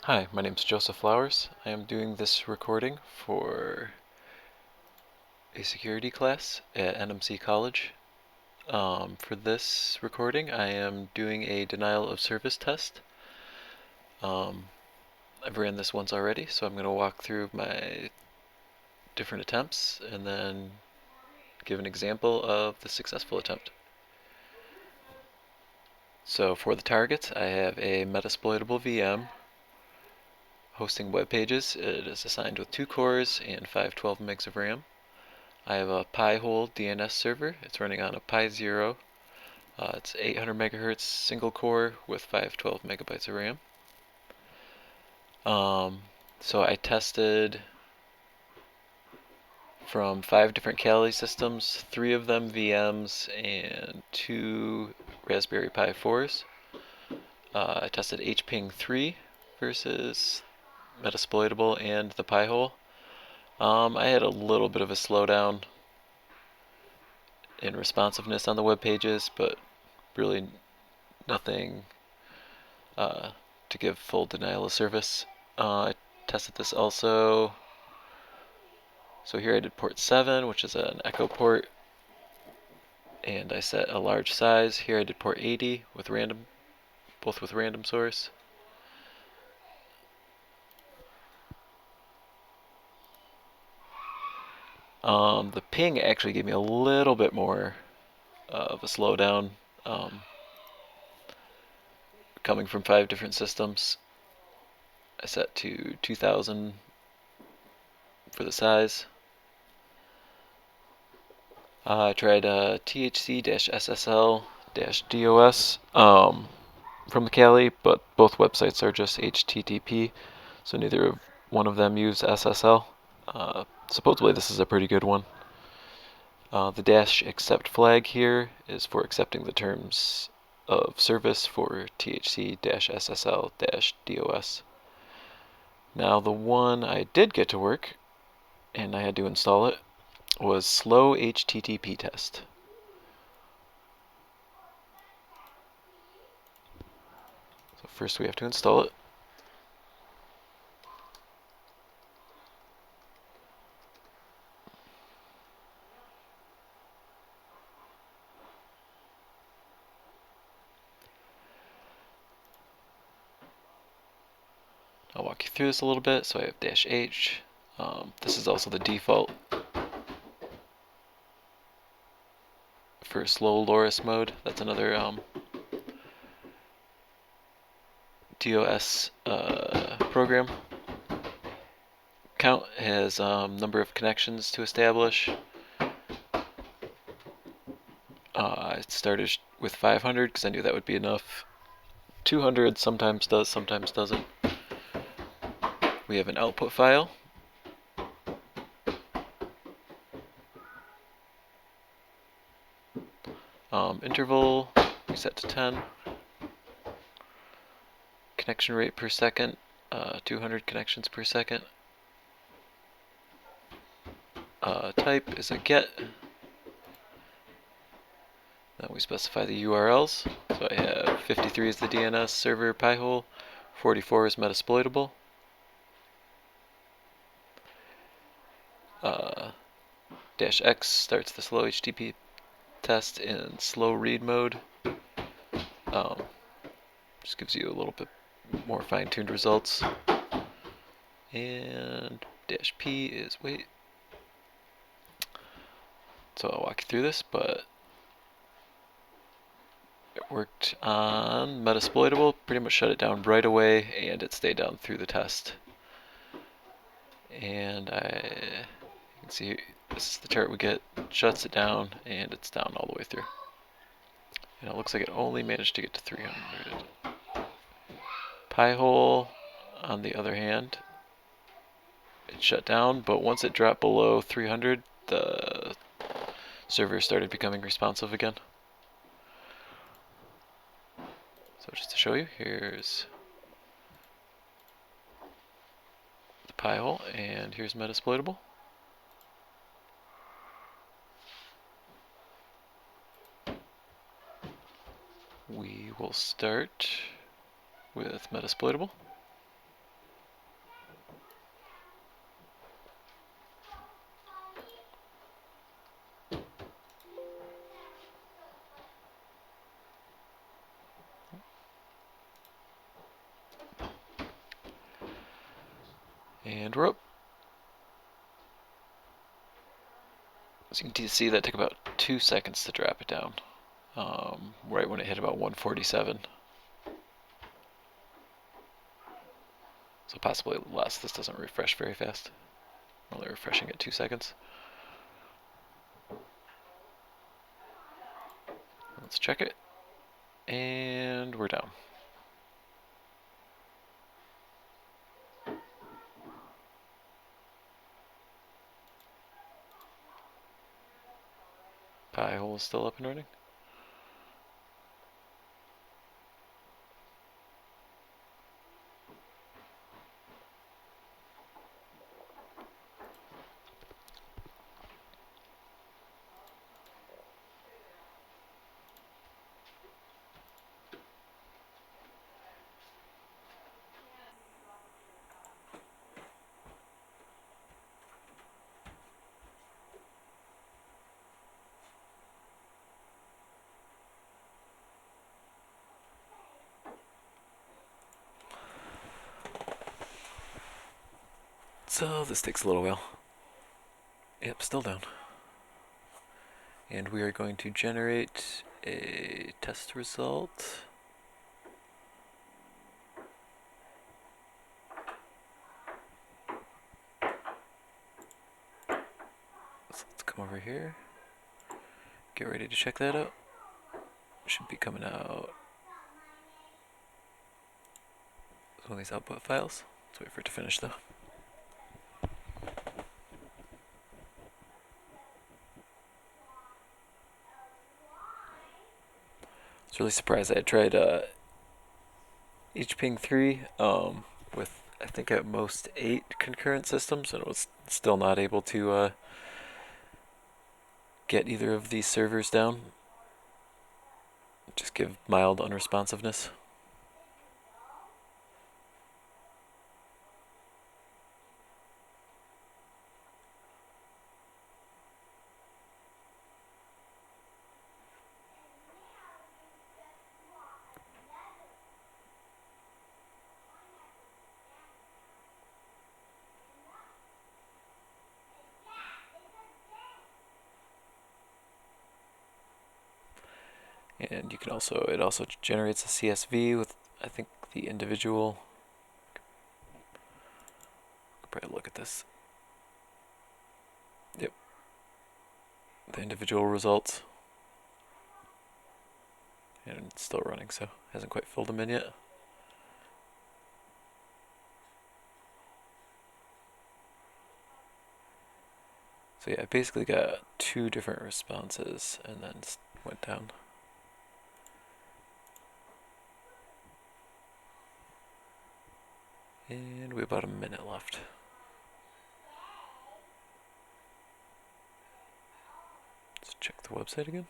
Hi, my name is Joseph Flowers. I am doing this recording for a security class at NMC College. For this recording, I am doing a denial of service test. I've ran this once already, so I'm going to walk through my different attempts and then give an example of the successful attempt. So for the targets, I have a Metasploitable VM hosting web pages. It is assigned with 2 cores and 512 megs of RAM. I have a Pi-hole DNS server. It's running on a Pi 0. It's 800 megahertz single core with 512 megabytes of RAM. So I tested from 5 different Kali systems, 3 of them VMs and 2 Raspberry Pi 4s. I tested HPing 3 versus Metasploitable and the Pi-hole. I had a little bit of a slowdown in responsiveness on the web pages, but really nothing to give full denial of service. I tested this also. So here I did port 7, which is an echo port, and I set a large size. Here I did port 80 with random, both with random source. The ping actually gave me a little bit more of a slowdown, coming from 5 different systems. I set to 2000 for the size. I tried thc-ssl-dos from the Kali, but both websites are just HTTP, so neither one of them use SSL. Supposedly this is a pretty good one. The -accept flag here is for accepting the terms of service for thc-ssl-dos. Now the one I did get to work, and I had to install it, was Slowhttptest. So first we have to install it. I'll walk you through this a little bit. So I have -h. This is also the default for slow LoRa's mode. That's another DOS program. Count has number of connections to establish. I started with 500 because I knew that would be enough. 200 sometimes does, sometimes doesn't. We have an output file. Interval, we set to 10. Connection rate per second, 200 connections per second. Type is a get. Then we specify the URLs. So I have 53 is the DNS server Pi-hole, 44 is Metasploitable. -x starts the slow HTTP test in slow read mode. Just gives you a little bit more fine-tuned results. And -p is wait. So I'll walk you through this, but it worked on Metasploitable, pretty much shut it down right away, and it stayed down through the test. And you can see this is the chart we get, shuts it down, and it's down all the way through. And it looks like it only managed to get to 300. Pi-hole, on the other hand, it shut down, but once it dropped below 300, the server started becoming responsive again. So just to show you, here's the Pi-hole, and here's Metasploitable. We will start with Metasploitable. And we're up. As you can see, that took about 2 seconds to drop it down, right when it hit about 147. So possibly less. This doesn't refresh very fast. Only refreshing at 2 seconds. Let's check it. And we're down. Pi hole is still up and running. So this takes a little while. Yep, still down. And we are going to generate a test result. So let's come over here. Get ready to check that out. Should be coming out. One of these output files. Let's wait for it to finish though. I was really surprised. I tried HPing 3 with I think at most 8 concurrent systems, and it was still not able to get either of these servers down. Just give mild unresponsiveness. And you can it also generates a CSV with, I think, the individual. Probably look at this. Yep. The individual results. And it's still running, so hasn't quite filled them in yet. So yeah, I basically got 2 different responses and then went down. And we have about a minute left. Let's check the website again.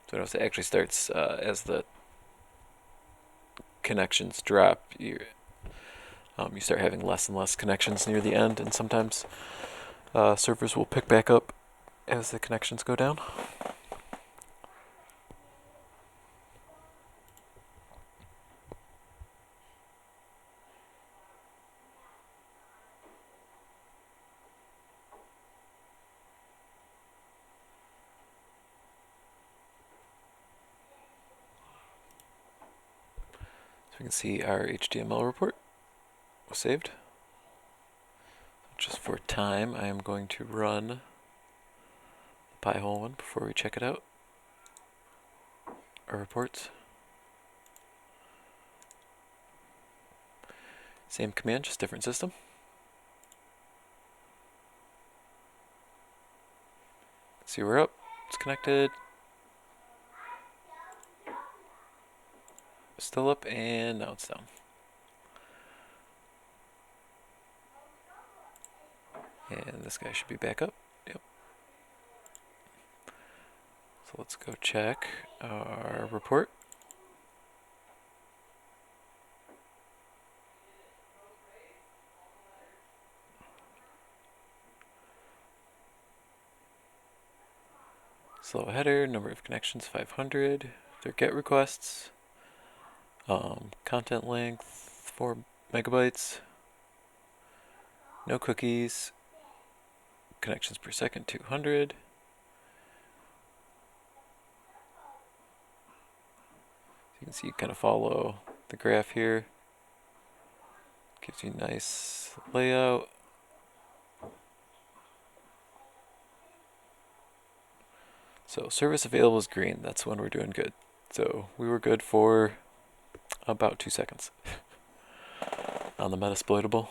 So notice it actually starts as the connections drop. You start having less and less connections near the end, and sometimes servers will pick back up as the connections go down. So we can see our HTML report was saved. Just for time, I am going to run the Pi-hole one before we check it out. Our reports. Same command, just different system. See, we're up. It's connected. Still up, and now it's down. And this guy should be back up. Yep. So let's go check our report. Slow header, number of connections 500. Their GET requests. Content length 4 megabytes. No cookies. Connections per second 200. You can see you kind of follow the graph here. Gives you a nice layout. So service available is green. That's when we're doing good. So we were good for about 2 seconds on the Metasploitable.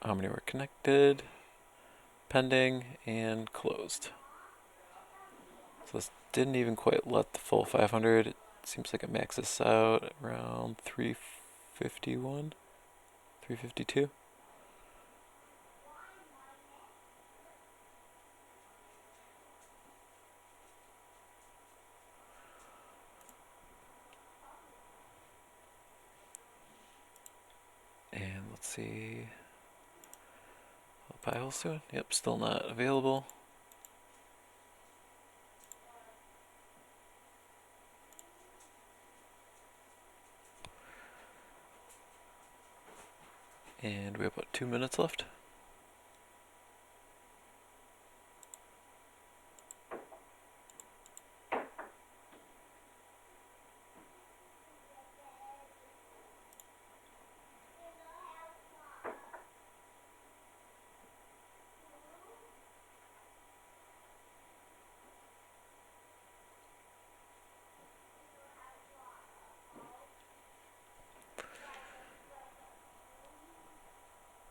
How many were connected, pending, and closed. So this didn't even quite let the full 500. It seems like it maxes out around 351, 352. And let's see how the pile's doing. Yep, still not available. And we have about 2 minutes left.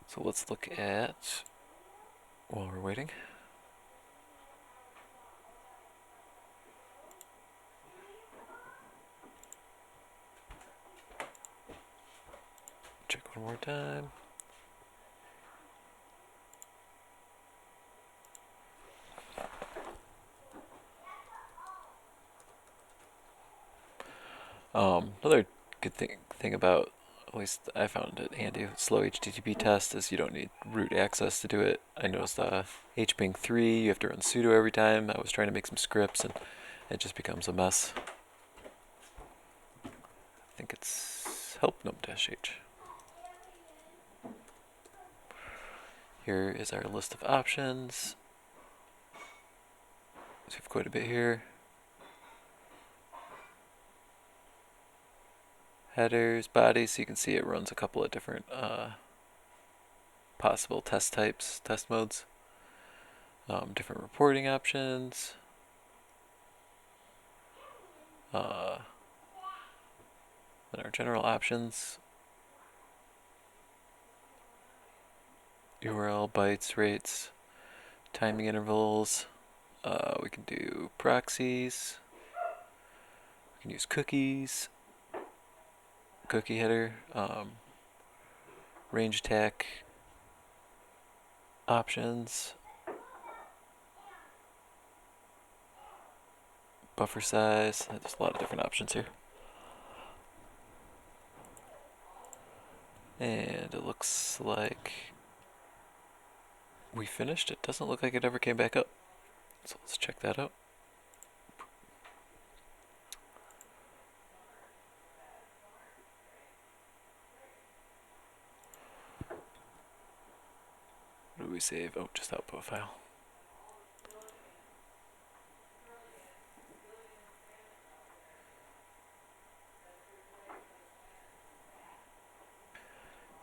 So let's look at, while we're waiting, check one more time. Another good thing about, at least I found it handy, Slowhttptest is you don't need root access to do it. I noticed hping 3, you have to run sudo every time. I was trying to make some scripts and it just becomes a mess. I think it's help gnome-h. Here is our list of options. So we have quite a bit here. Headers, bodies, so you can see it runs a couple of different possible test types, test modes. Different reporting options. Then our general options. URL, bytes, rates, timing intervals. We can do proxies. We can use cookies. Cookie header. Range attack options. Buffer size. There's a lot of different options here. And it looks like we finished. It doesn't look like it ever came back up. So let's check that out. What do we save? Oh, just output file.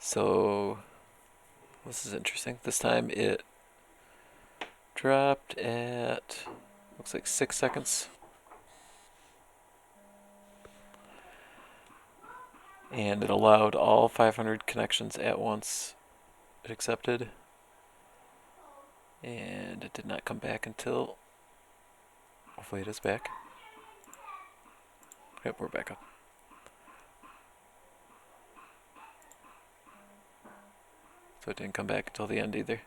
So this is interesting. This time it dropped at, looks like 6 seconds. And it allowed all 500 connections at once. It accepted. And it did not come back until, hopefully it is back. Yep, we're back up. So it didn't come back until the end either.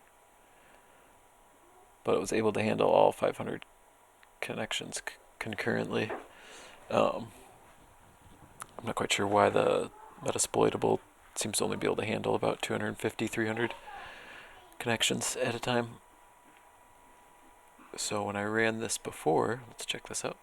But it was able to handle all 500 connections concurrently. I'm not quite sure why the Metasploitable seems to only be able to handle about 250, 300 connections at a time. So when I ran this before, let's check this out.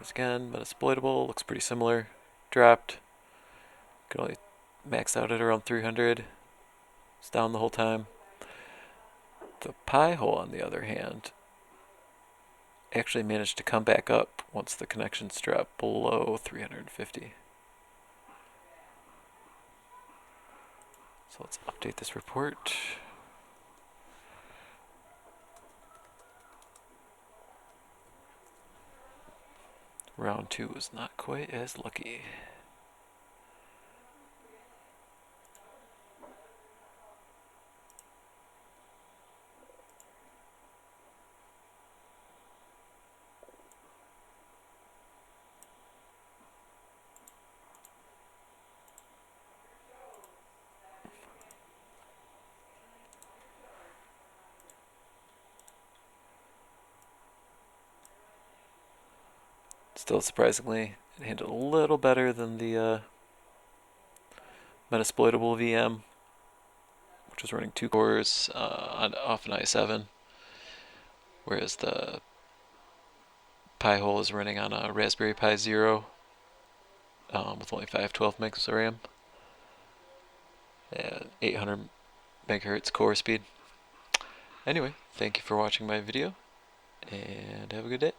Because again, Metasploitable looks pretty similar. Dropped. Could only max out at around 300. It's down the whole time. The Pi-hole, on the other hand, actually managed to come back up once the connections dropped below 350. So let's update this report. Round 2 was not quite as lucky. Still, surprisingly, it handled a little better than the Metasploitable VM, which was running 2 cores off an i7, whereas the Pi-hole is running on a Raspberry Pi Zero with only 512 megs of RAM and 800 megahertz core speed. Anyway, thank you for watching my video, and have a good day.